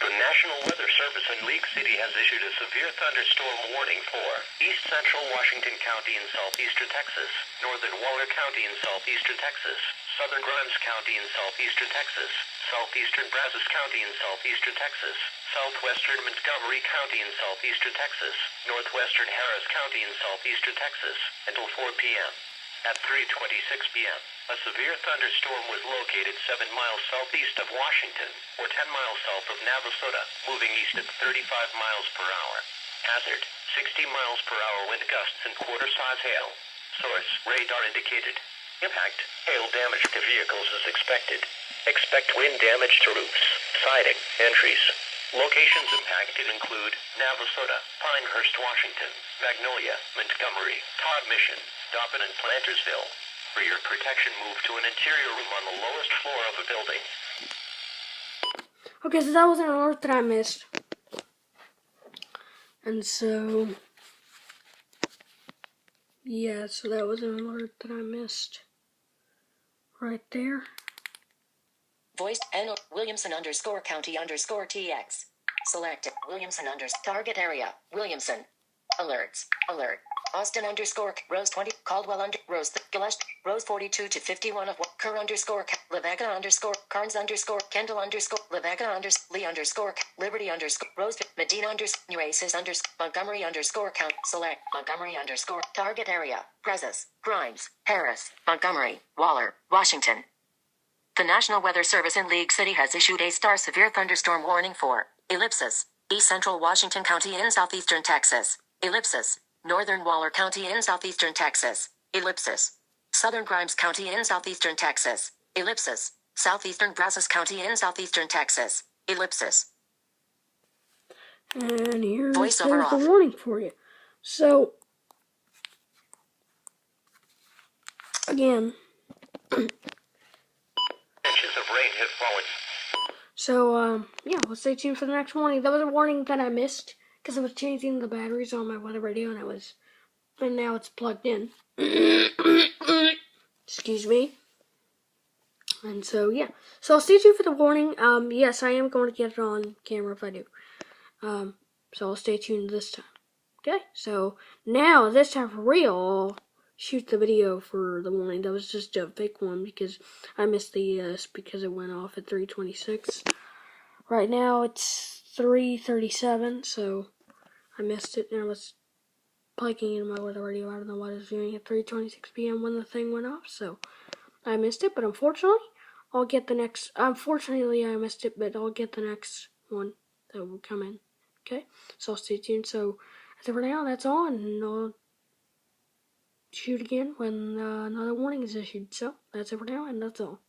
The National Weather Service in League City has issued a severe thunderstorm warning for east central Washington County in southeastern Texas, northern Waller County in southeastern Texas, southern Grimes County in southeastern Texas, southeastern Brazos County in southeastern Texas, southwestern Montgomery County in southeastern Texas, northwestern Harris County in southeastern Texas, until 4 p.m. At 3:26 p.m., a severe thunderstorm was located 7 miles southeast of Washington, or 10 miles south of Navasota, moving east at 35 miles per hour. Hazard, 60 miles per hour wind gusts and quarter-size hail. Source, radar indicated. Impact, hail damage to vehicles is expected. Expect wind damage to roofs, siding, and trees. Locations impacted include Navasota, Pinehurst, Washington, Magnolia, Montgomery, Todd Mission, Dobbin, and Plantersville. For your protection, move to an interior room on the lowest floor of the building. Okay, so that was an alert that I missed. And so, yeah, so that was an alert that I missed. Right there. Voiced N Williamson _ county _ TX. Selected Williamson target area Williamson. Alerts. Alert. Austin _ Rose 20 Caldwell Rose Gillespie Rose 42 to 51 of Kerr _ Levega _ Carnes _ Kendall _ Levega Lee _ Liberty _ Rose Medina Nueces Montgomery _ count select Montgomery _ target area Brazos Grimes Harris Montgomery Waller Washington. The National Weather Service in League City has issued a severe thunderstorm warning for ellipsis east central Washington County in southeastern Texas ellipsis northern Waller County in southeastern Texas ellipsis southern Grimes County in southeastern Texas ellipsis southeastern Brazos County in southeastern Texas ellipsis. And here's Voiceover the off. warning for you. So, again, Inches of rain have fallen. so, yeah, let's stay tuned for the next warning. That was a warning that I missed because I was changing the batteries on my weather radio and now it's plugged in. Excuse me. And so, yeah. So, I'll stay tuned for the warning. Yes, I am going to get it on camera if I do. So I'll stay tuned this time. Okay? So, now, this time for real, I'll shoot the video for the warning. That was just a fake one because I missed the ES because it went off at 3:26. Right now, it's 3:37, so I missed it. And I was plugging in my weather radio. I don't know what I was doing at 3:26 p.m. when the thing went off, so I missed it. But unfortunately, I'll get the next. Unfortunately, I missed it, but I'll get the next one that will come in. Okay, so I'll stay tuned. So as of for now, that's all, and I'll shoot again when another warning is issued. So that's it for now, and that's all.